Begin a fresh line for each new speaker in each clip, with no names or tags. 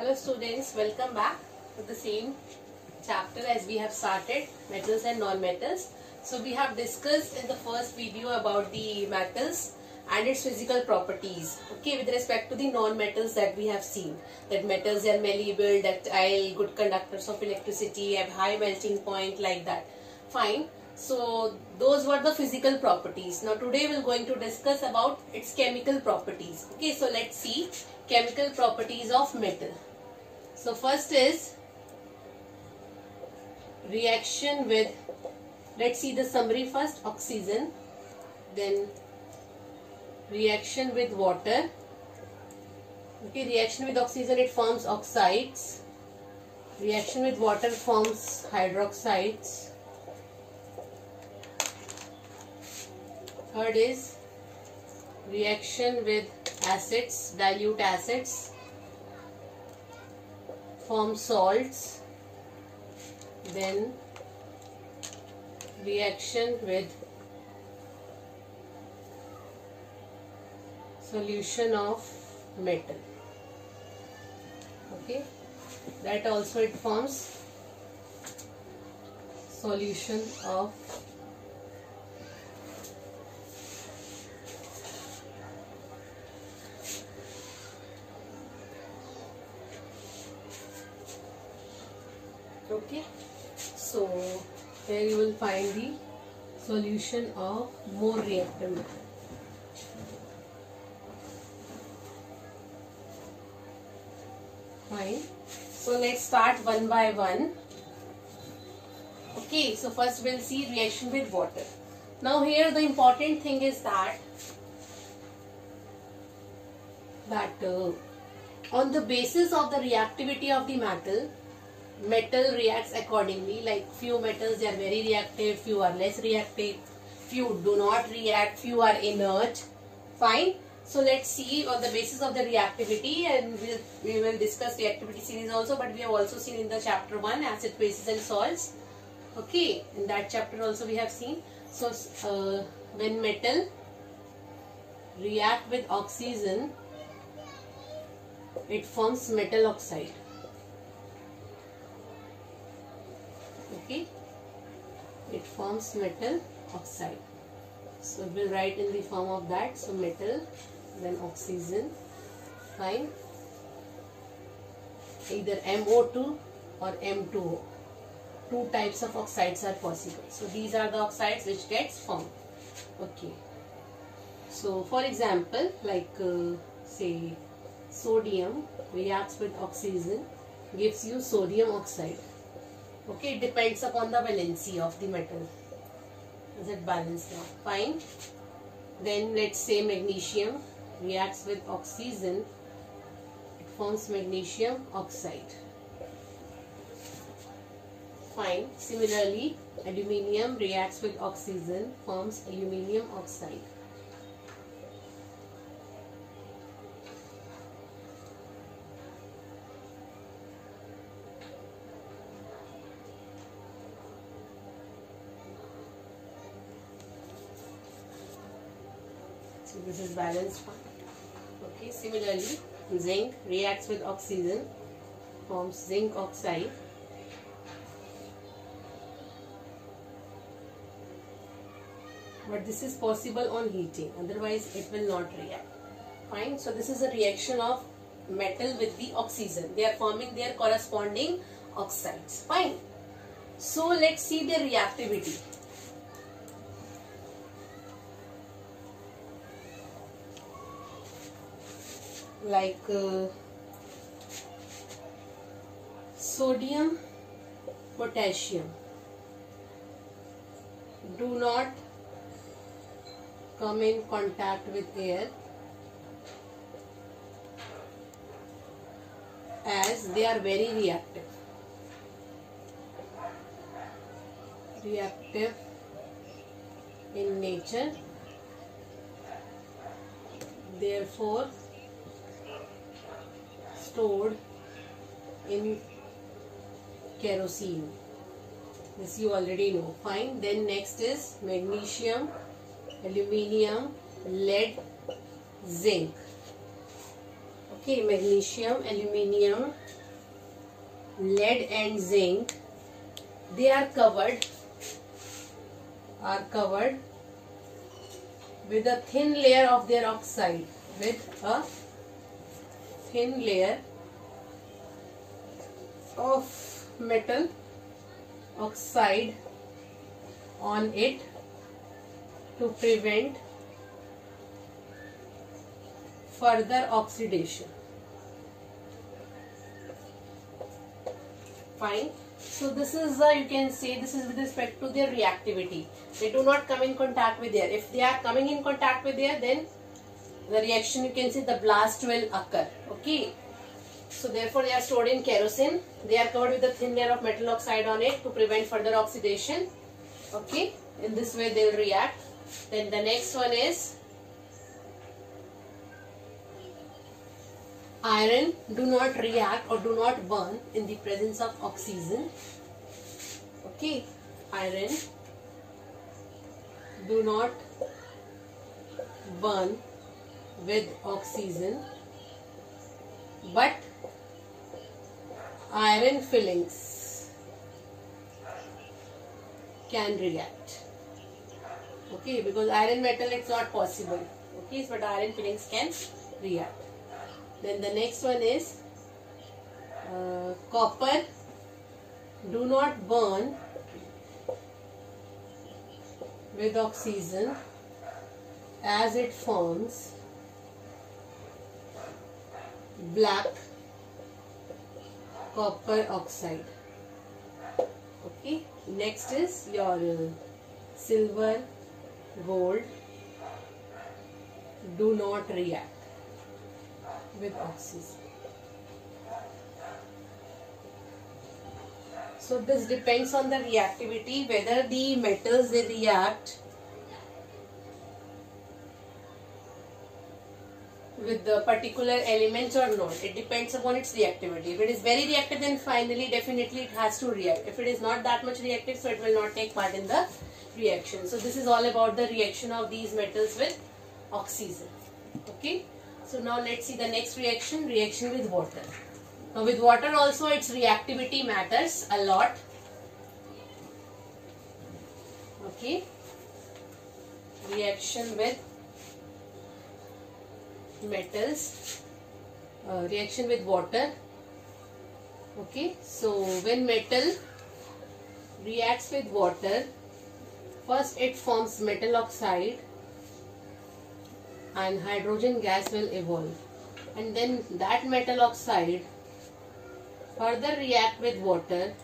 Hello students, welcome back to the same chapter as we have started, metals and non-metals. So we have discussed in the first video about the metals and its physical properties. Okay, with respect to the non-metals that we have seen, that metals are malleable, ductile, good conductors of electricity, have high melting point, like that. Fine. So those were the physical properties. Now today we are going to discuss about its chemical properties. Okay, so let's see chemical properties of metal. So first is reaction with, let's see the summary first, oxygen, then reaction with water. Okay, reaction with oxygen, it forms oxides. Reaction with water forms hydroxides. Third is reaction with acids, dilute acids, form salts. Then reaction with solution of metal. Okay, that also it forms solution of okay. So here you will find the solution of more reactive metal. Fine. So let's start one by one. Okay, so first we'll see reaction with water. Now here the important thing is that on the basis of the reactivity of the metal reacts accordingly. Like few metals, they are very reactive, few are less reactive, few do not react, few are inert. Fine. So let's see on the basis of the reactivity, and we will discuss reactivity series also, but we have also seen in the chapter 1 acid, bases and salts. Okay, in that chapter also we have seen. So when metal react with oxygen, it forms metal oxide. Okay, it forms metal oxide. So we'll write in the form of that. So metal, then oxygen. Fine. Either MO2 or M2O. Two types of oxides are possible. So these are the oxides which gets formed. Okay. So for example, like say sodium reacts with oxygen, gives you sodium oxide. Okay, it depends upon the valency of the metal. Is it balanced now? Fine. Then let's say magnesium reacts with oxygen, it forms magnesium oxide. Fine. Similarly, aluminium reacts with oxygen, forms aluminium oxide. So this is balanced one. Okay, similarly, zinc reacts with oxygen, forms zinc oxide. But this is possible on heating, otherwise it will not react. Fine. So this is a reaction of metal with the oxygen. They are forming their corresponding oxides. Fine. So let's see their reactivity. Like sodium, potassium do not come in contact with air as they are very reactive. Reactive in nature, therefore stored in kerosene. This you already know. Fine. Then next is magnesium, aluminium, lead, zinc. Okay, magnesium, aluminium, lead and zinc, they are covered with a thin layer of their oxide, with a thin layer of metal oxide on it to prevent further oxidation. Fine. So this is you can say this is with respect to their reactivity. They do not come in contact with air. If they are coming in contact with air, then the reaction, you can say, the blast will occur. Okay. So therefore they are stored in kerosene. They are covered with a thin layer of metal oxide on it to prevent further oxidation. Okay. In this way they will react. Then the next one is iron do not react or do not burn in the presence of oxygen. Okay. Iron do not burn with oxygen, but iron fillings can react. Okay, because iron metal it's not possible. Okay, but iron fillings can react. Then the next one is copper do not burn with oxygen as it forms black copper oxide. Okay, next is your silver, gold do not react with oxygen. So this depends on the reactivity, whether the metals they react with the particular elements or not. It depends upon its reactivity. If it is very reactive, then finally definitely it has to react. If it is not that much reactive, so it will not take part in the reaction. So this is all about the reaction of these metals with oxygen. Okay. So now let's see the next reaction, reaction with water. Now with water also its reactivity matters a lot. Okay. Reaction with metals, reaction with water. Okay. So when metal reacts with water, first it forms metal oxide and hydrogen gas will evolve, and then that metal oxide further react with water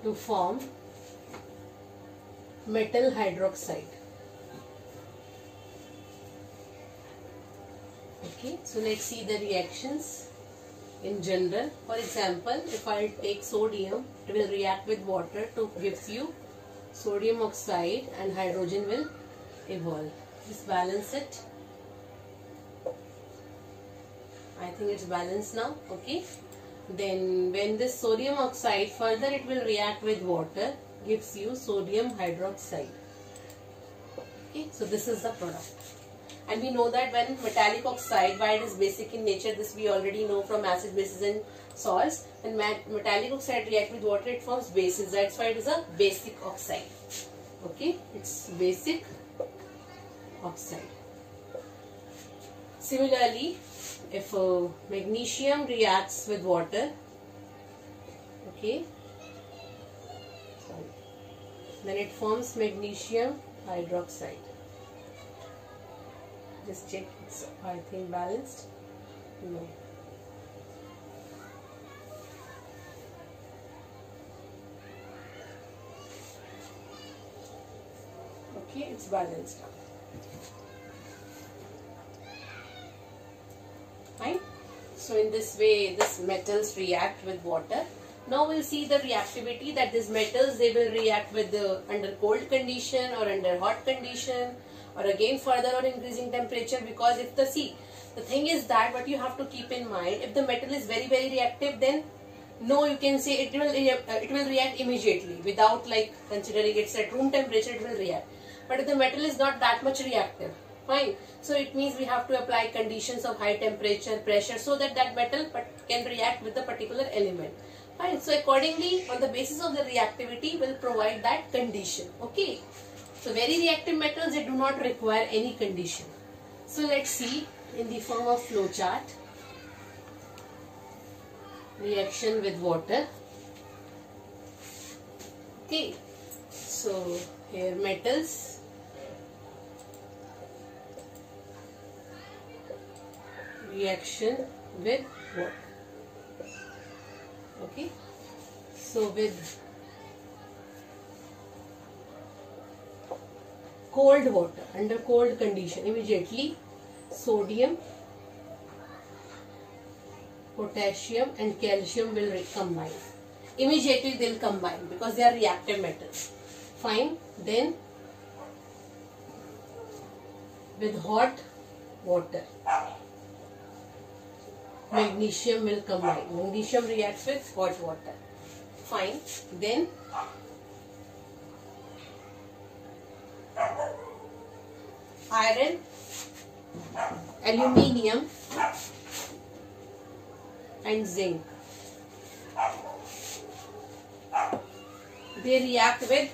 to form metal hydroxide. Okay, so let's see the reactions in general. For example, if I take sodium, it will react with water to give you sodium oxide and hydrogen will evolve. Just balance it. I think it's balanced now. Okay. Then when this sodium oxide further it will react with water, gives you sodium hydroxide. Okay. So this is the product. And we know that when metallic oxide, why it is basic in nature, this we already know from acid, bases and salts. When metallic oxide react with water, it forms bases. That's why it is a basic oxide. Okay. It's basic oxide. Similarly, if magnesium reacts with water, okay, sorry, then it forms magnesium hydroxide. Just check, it's I think balanced. No. Okay, it's balanced. Fine. So in this way, these metals react with water. Now we'll see the reactivity, that these metals they will react with the under cold condition or under hot condition, or again further or increasing temperature. Because if the thing is that what you have to keep in mind, if the metal is very reactive, then no, you can say it will react immediately without like considering it's at room temperature, it will react. But if the metal is not that much reactive, fine. So it means we have to apply conditions of high temperature, pressure, so that that metal can react with the particular element. Fine. So accordingly, on the basis of the reactivity, will provide that condition. Okay. So very reactive metals, they do not require any condition. So let's see in the form of flow chart. Reaction with water. Okay. So here metals. Reaction with water. Okay. So with cold water, under cold condition, immediately sodium, potassium and calcium will combine. Immediately they will combine because they are reactive metals. Fine. Then with hot water, magnesium will combine. Magnesium reacts with hot water. Fine. Then iron, aluminium and zinc, they react with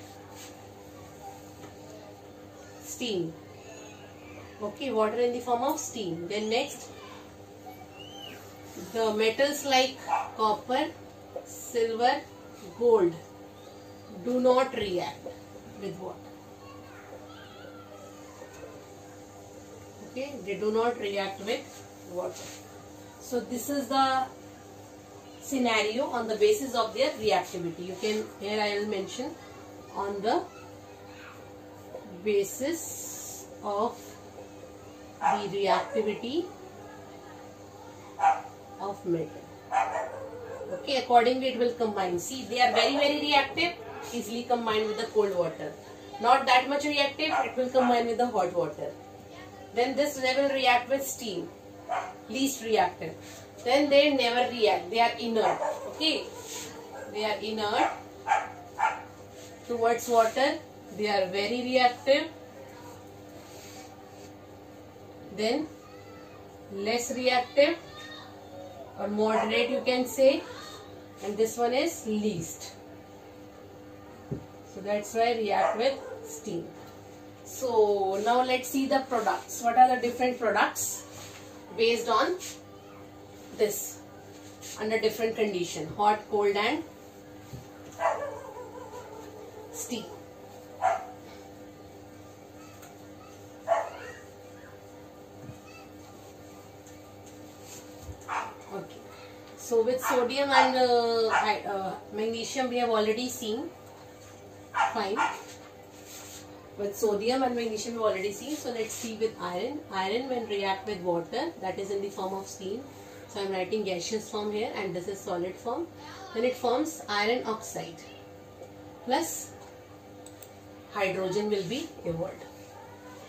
steam. Okay, water in the form of steam. Then next, the metals like copper, silver, gold do not react with water. Okay, they do not react with water. So this is the scenario on the basis of their reactivity. You can, here I will mention on the basis of the reactivity of metal. Okay, accordingly it will combine. See, they are very reactive, easily combined with the cold water. Not that much reactive, it will combine with the hot water. Then this level react with steam, least reactive. Then they never react, they are inert. Okay, they are inert towards water, they are very reactive. Then less reactive or moderate you can say, and this one is least. So that's why react with steam. So now let's see the products. What are the different products based on this under different condition, hot, cold and steam. Okay. So with sodium and magnesium we have already seen. Fine. With sodium and magnesium we have already seen. So let's see with iron. Iron when react with water, that is in the form of steam. So I am writing gaseous form here and this is solid form. Then it forms iron oxide plus hydrogen will be evolved.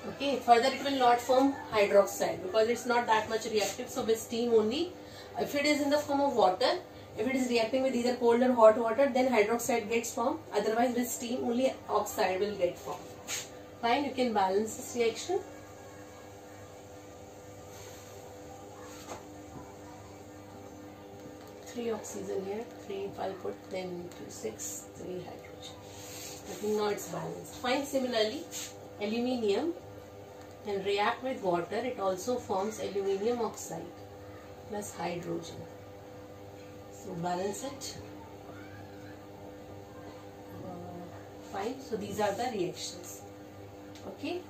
Okay, further it will not form hydroxide because it's not that much reactive. So with steam only, if it is in the form of water, if it is reacting with either cold or hot water, then hydroxide gets formed. Otherwise with steam only oxide will get formed. Fine, you can balance this reaction. Three oxygen here, 3 if I put, then 2, 6, 3 hydrogen. I think now it's balanced. Fine, similarly, aluminium can react with water, it also forms aluminium oxide plus hydrogen. So balance it. Fine, so these are the reactions. Okay.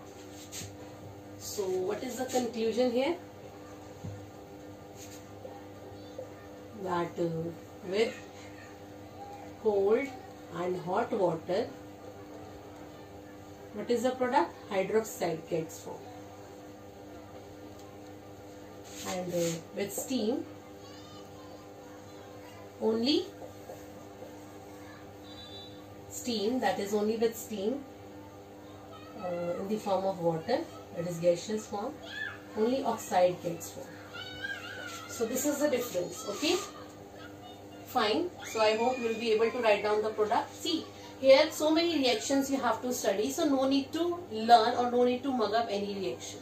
So what is the conclusion here? That with cold and hot water, what is the product? Hydroxide gets formed. And with steam, only steam, that is only with steam in the form of water, that is gaseous form, only oxide gets formed. So this is the difference. Okay, fine. So I hope you will be able to write down the product. See, here so many reactions you have to study, so no need to learn or no need to mug up any reaction.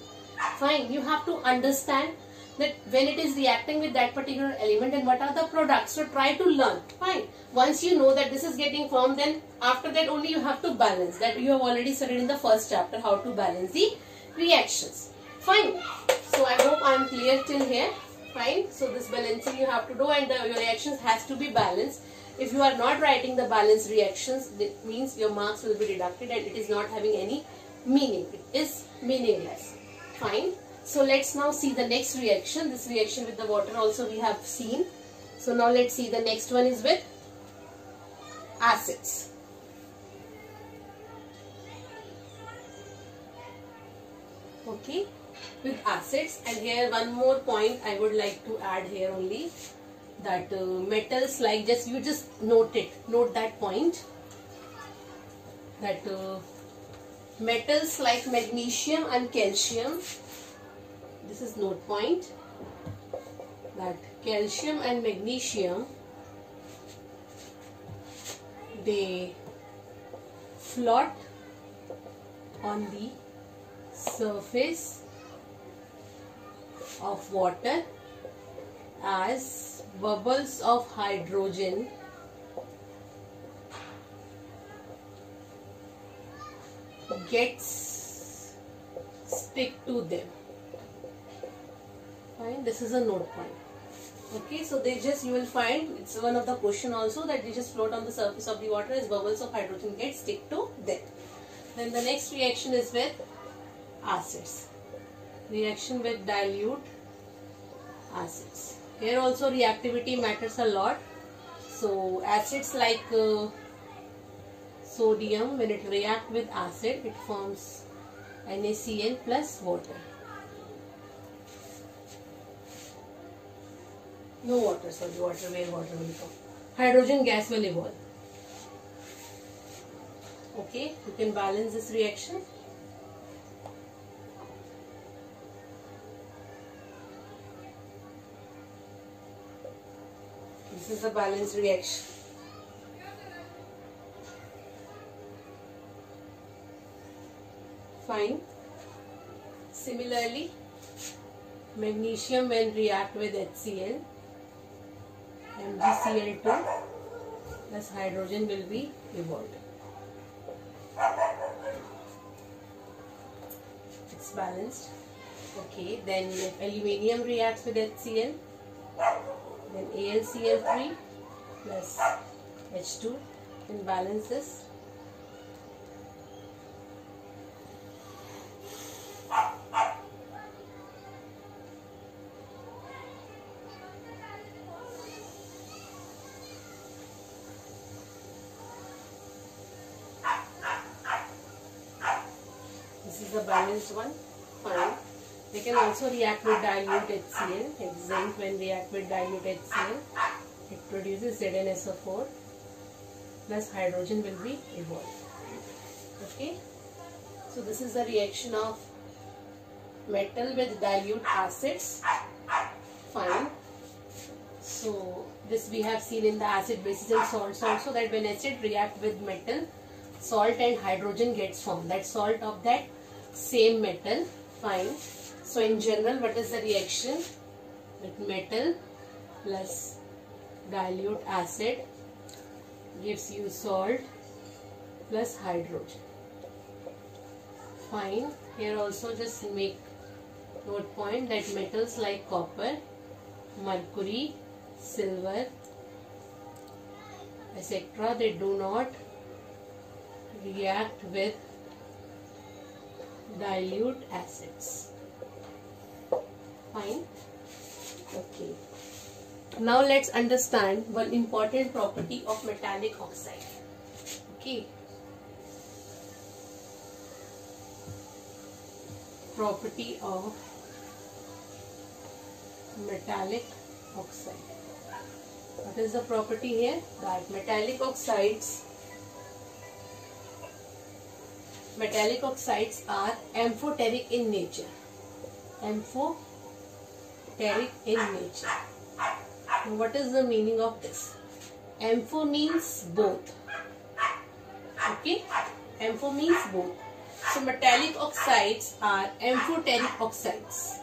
Fine, you have to understand that when it is reacting with that particular element and what are the products. So try to learn. Fine. Once you know that this is getting formed, then after that only you have to balance. That you have already studied in the first chapter, how to balance the reactions. Fine. So I hope I am clear till here. Fine. So this balancing you have to do, and your reactions has to be balanced. If you are not writing the balanced reactions, that means your marks will be deducted and it is not having any meaning. It is meaningless. Fine. So let's now see the next reaction. This reaction with the water also we have seen. So now let's see the next one is with acids. Okay, with acids. And here one more point I would like to add here only, that metals like, you just note that point, that metals like magnesium and calcium, this is note point, that calcium and magnesium, they float on the surface of water as bubbles of hydrogen gets stick to them. Fine, this is a note point. Okay, so you will find, it's one of the question also, that they just float on the surface of the water as bubbles of hydrogen get stick to them. Then the next reaction is with acids. Reaction with dilute acids. Here also reactivity matters a lot. So acids like sodium, when it reacts with acid, it forms NaCl plus water. No water, sorry, where water will come. Hydrogen gas will evolve. Okay, you can balance this reaction. This is a balanced reaction. Fine. Similarly, magnesium when react with HCl, MgCl2 plus hydrogen will be evolved. It's balanced. Okay, then if aluminium reacts with HCl, then AlCl3 plus H2, can balance this. This is the balanced one. Fine. They can also react with dilute HCl. Zinc, when react with dilute HCl, it produces ZnSO4 plus hydrogen will be evolved. Okay. So this is the reaction of metal with dilute acids. Fine. So this we have seen in the acid, bases and salts also, that when acid react with metal, salt and hydrogen gets formed. That salt of that same metal. Fine. So in general, what is the reaction? With metal plus dilute acid gives you salt plus hydrogen. Fine. Here also just make note point that metals like copper, mercury, silver, etc., they do not react with dilute acids. Fine. Okay. Now let's understand one important property of metallic oxide. Okay. Property of metallic oxide. What is the property here? That metallic oxides are amphoteric in nature. Amphoteric in nature. Now, what is the meaning of this? Ampho means both. Okay? Ampho means both. So metallic oxides are amphoteric oxides.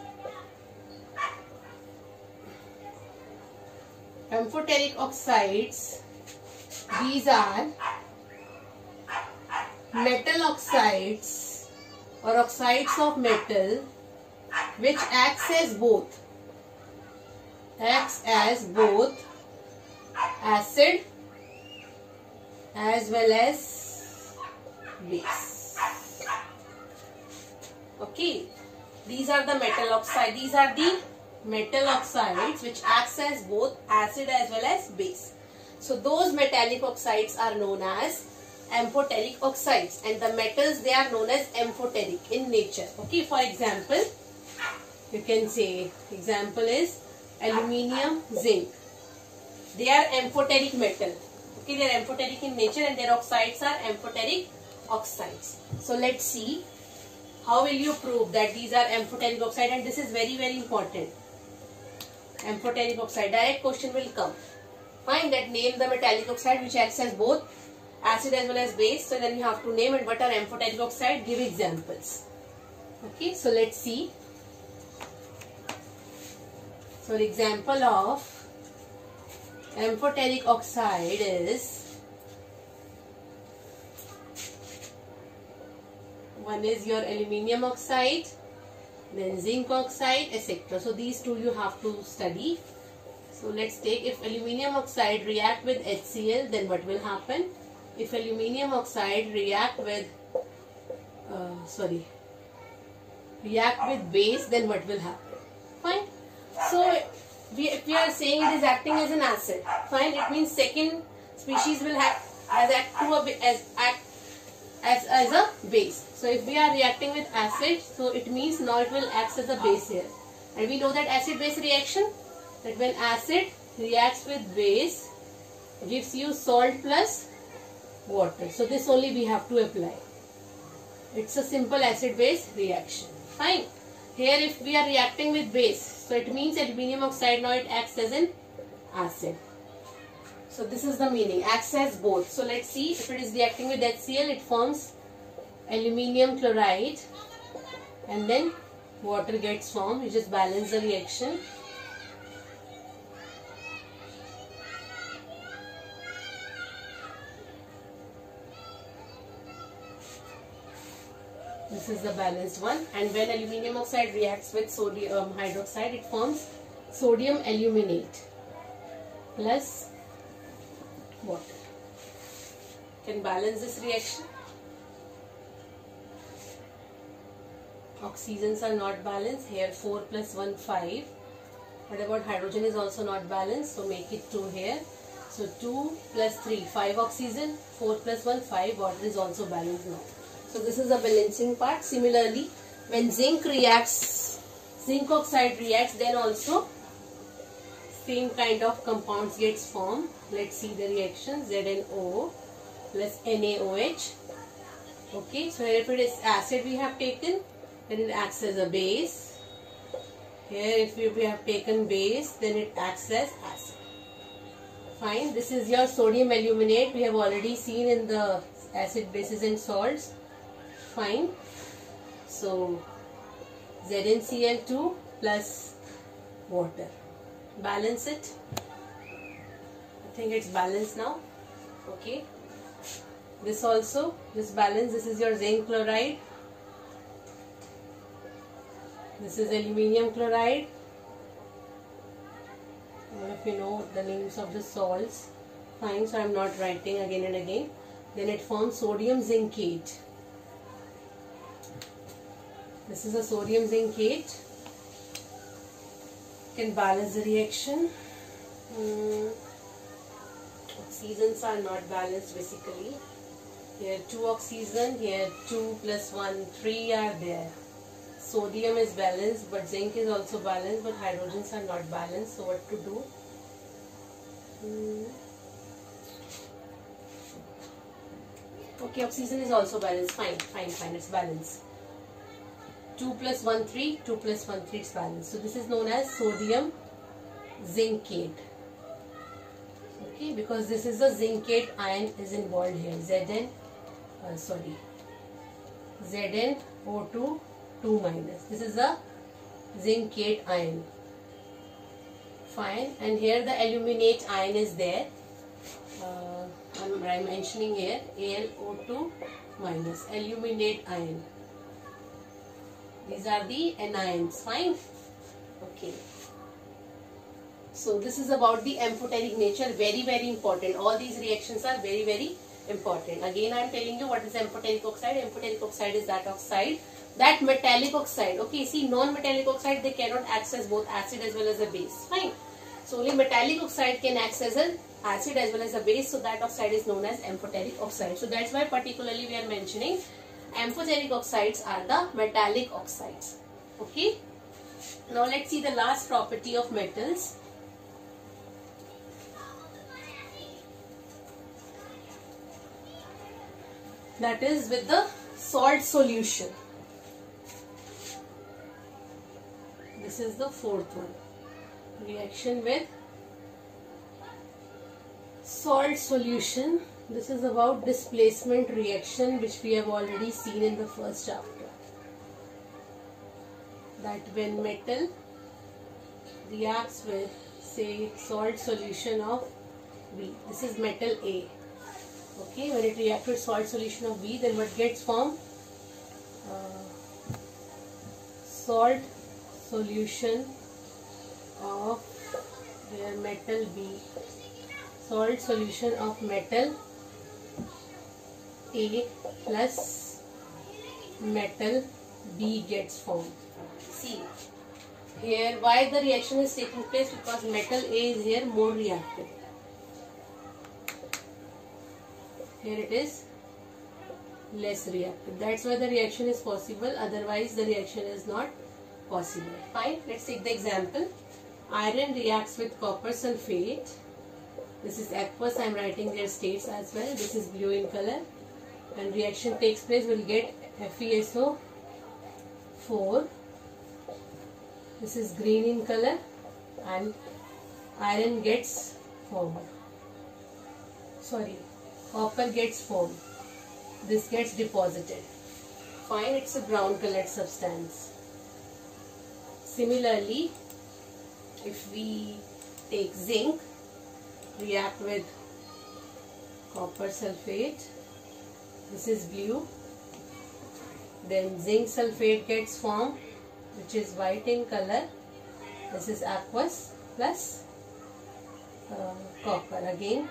Amphoteric oxides, these are metal oxides or oxides of metal which acts as both acid as well as base. Okay, these are the metal oxides. These are the metal oxides which acts as both acid as well as base. So those metallic oxides are known as amphoteric oxides, and the metals, they are known as amphoteric in nature. Okay, for example, you can say example is aluminium, zinc. They are amphoteric metal. Okay, they are amphoteric in nature and their oxides are amphoteric oxides. So let's see how will you prove that these are amphoteric oxide, and this is very important. Amphoteric oxide, direct question will come. Find that, name the metallic oxide which acts as both acid as well as base. So then you have to name it. What are amphoteric oxide? Give examples. Okay, so let's see. So the example of amphoteric oxide is, one is your aluminium oxide, then zinc oxide, etc. So these two you have to study. So let's take, if aluminium oxide react with HCl, then what will happen? If aluminium oxide react with base, then what will happen? Fine. So if we are saying it is acting as an acid, fine, it means second species will have as a base. So if we are reacting with acid, so it means now it will act as a base here. And we know that acid base reaction, that when acid reacts with base, gives you salt plus water. So this only we have to apply. It's a simple acid base reaction. Fine. Here if we are reacting with base, so it means aluminium oxide, now it acts as an acid. So this is the meaning, acts as both. So let's see, if it is reacting with HCl, it forms aluminium chloride and then water gets formed. You just balance the reaction. This is the balanced one, and when aluminium oxide reacts with sodium hydroxide, it forms sodium aluminate plus water. Can balance this reaction. Oxygens are not balanced. Here 4 plus 1, 5. What about hydrogen is also not balanced, so make it 2 here. So 2 plus 3, 5 oxygen, 4 plus 1, 5, water is also balanced now. So this is the balancing part. Similarly, when zinc oxide reacts, then also same kind of compounds gets formed. Let's see the reaction. ZnO plus NaOH. Okay, so here if it is acid we have taken, then it acts as a base. Here if we have taken base, then it acts as acid. Fine, this is your sodium aluminate. We have already seen in the acid, bases and salts. Fine. So ZnCl2 plus water. Balance it. I think it's balanced now. Okay. This also, this balance. This is your zinc chloride. This is aluminium chloride. All of you know the names of the salts. Fine. So I am not writing again and again. Then it forms sodium zincate. This is a sodium zincate. Can balance the reaction. Oxygens are not balanced basically. Here 2 oxygen, here 2 plus 1, 3 are there. Sodium is balanced, but zinc is also balanced, but hydrogens are not balanced. So what to do? Okay, oxygen is also balanced. Fine, it's balanced. 2 plus 1, 3, 2 plus 1, 3, it's balanced. So this is known as sodium zincate. Okay, because this is the zincate ion is involved here. ZnO2 2 minus. This is a zincate ion. Fine. And here the aluminate ion is there. I'm mentioning here AlO2 minus aluminate ion. These are the anions. Fine. Okay. So this is about the amphoteric nature. Very, very important. All these reactions are very, very important. Again, I am telling you what is amphoteric oxide. Amphoteric oxide is that oxide, that metallic oxide. Okay, see, non-metallic oxide, they cannot act as both acid as well as a base. Fine. So only metallic oxide can act as an acid as well as a base. So that oxide is known as amphoteric oxide. So that's why particularly we are mentioning amphoteric oxides are the metallic oxides. Okay. Now let's see the last property of metals. That is with the salt solution. This is the fourth one. Reaction with salt solution. This is about displacement reaction, which we have already seen in the first chapter. That when metal reacts with, say, salt solution of B. This is metal A. Okay, when it reacts with salt solution of B, then what gets formed? Salt solution of their metal B. Salt solution of metal A plus metal B gets formed. See, here why the reaction is taking place? Because metal A is here more reactive. Here it is less reactive. That's why the reaction is possible. Otherwise, the reaction is not possible. Fine. Let's take the example. Iron reacts with copper sulfate. This is aqueous. I am writing their states as well. This is blue in color. When reaction takes place, we'll get FeSO4. This is green in color, and iron gets formed. Copper gets formed. This gets deposited. Fine, it's a brown colored substance. Similarly, if we take zinc, react with copper sulfate, this is blue, then zinc sulfate gets formed, which is white in color. This is aqueous plus copper again,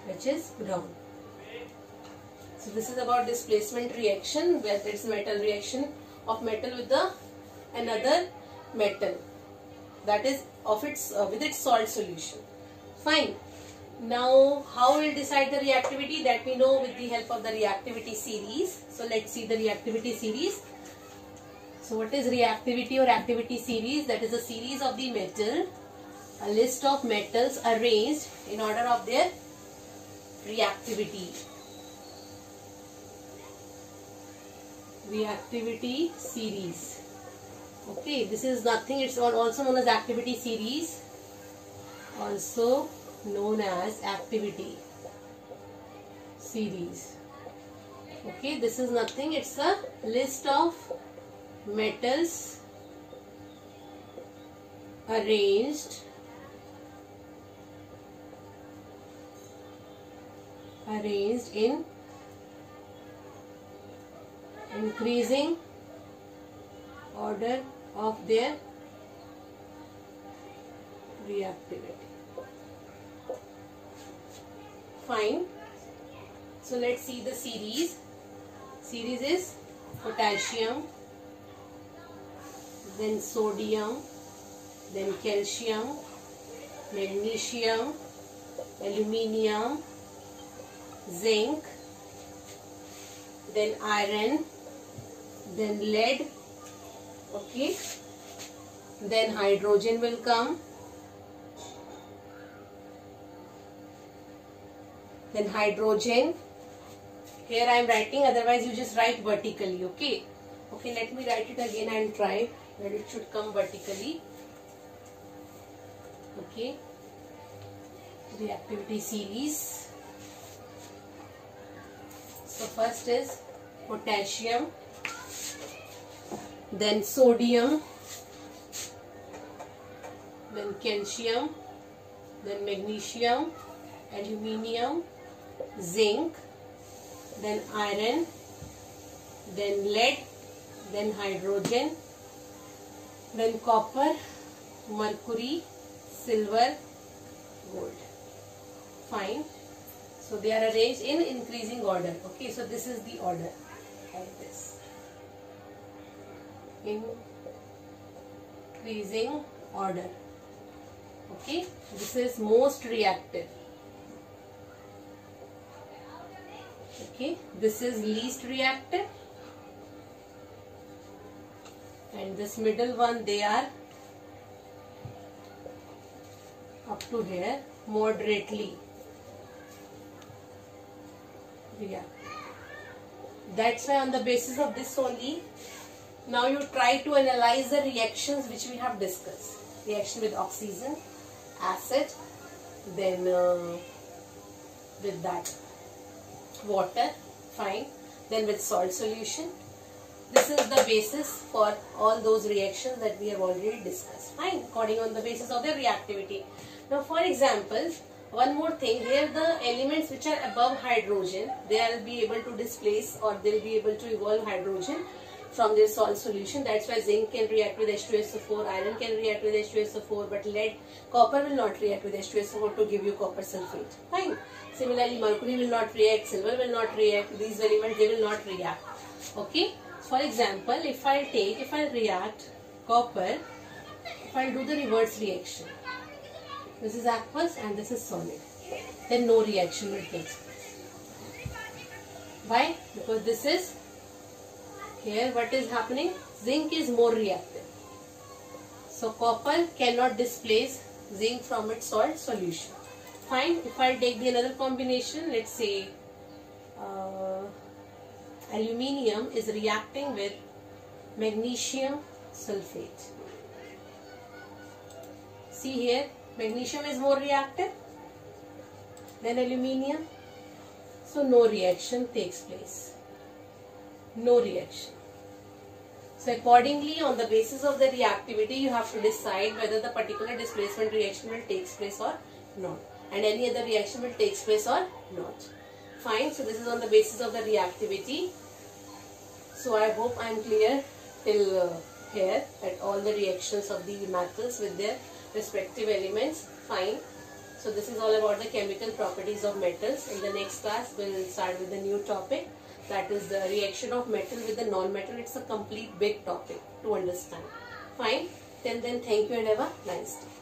which is brown. So this is about displacement reaction, where it's metal reaction of metal with the another metal, that is of its with its salt solution. Fine. Now how we'll decide the reactivity? That we know with the help of the reactivity series. So let's see the reactivity series. So what is reactivity or activity series? That is a series of the metal, a list of metals arranged in order of their reactivity. Reactivity series. Okay, this is nothing, it's also known as activity series, also known as activity series. Okay, this is nothing, it's a list of metals arranged in increasing order of their reactivity. Fine. So let's see the series. Series is potassium, then sodium, then calcium, magnesium, aluminium, zinc, then iron, then lead. Okay, then hydrogen will come, then hydrogen. Here I am writing, otherwise you just write vertically. Okay, let me write it again and try that it should come vertically. Okay, reactivity series. So first is potassium, then sodium, then then calcium, then magnesium, aluminium, zinc, then iron, then lead, then hydrogen, then copper, mercury, silver, gold. Fine. So they are arranged in increasing order. Okay, so this is the order like this. Increasing order. Okay, this is most reactive. Okay, this is least reactive. And this middle one, they are up to here, moderately reactive. That's why on the basis of this only, now you try to analyze the reactions which we have discussed. Reaction with oxygen, acid, then with that water, fine, then with salt solution. This is the basis for all those reactions that we have already discussed, fine, according on the basis of their reactivity. Now for example, one more thing, here the elements which are above hydrogen, they will be able to displace or they will be able to evolve hydrogen from their salt solution. That's why zinc can react with H2SO4, iron can react with H2SO4, but lead, copper will not react with H2SO4 to give you copper sulfate. Fine. Similarly, mercury will not react, silver will not react, these elements, they will not react. Okay. For example, if I react copper, if I do the reverse reaction, this is aqueous and this is solid, then no reaction will take place. Why? Because this is, here what is happening, zinc is more reactive. So copper cannot displace zinc from its salt solution. Fine, if I take the another combination, let's say aluminium is reacting with magnesium sulfate. See here, magnesium is more reactive than aluminium. So no reaction takes place. No reaction. So accordingly, on the basis of the reactivity, you have to decide whether the particular displacement reaction will take place or not, and any other reaction will take place or not. Fine. So this is on the basis of the reactivity. So I hope I am clear till here at all the reactions of the metals with their respective elements. Fine. So this is all about the chemical properties of metals. In the next class, we will start with a new topic, that is the reaction of metal with the non-metal. It's a complete big topic to understand. Fine. Till then, thank you and have a nice day.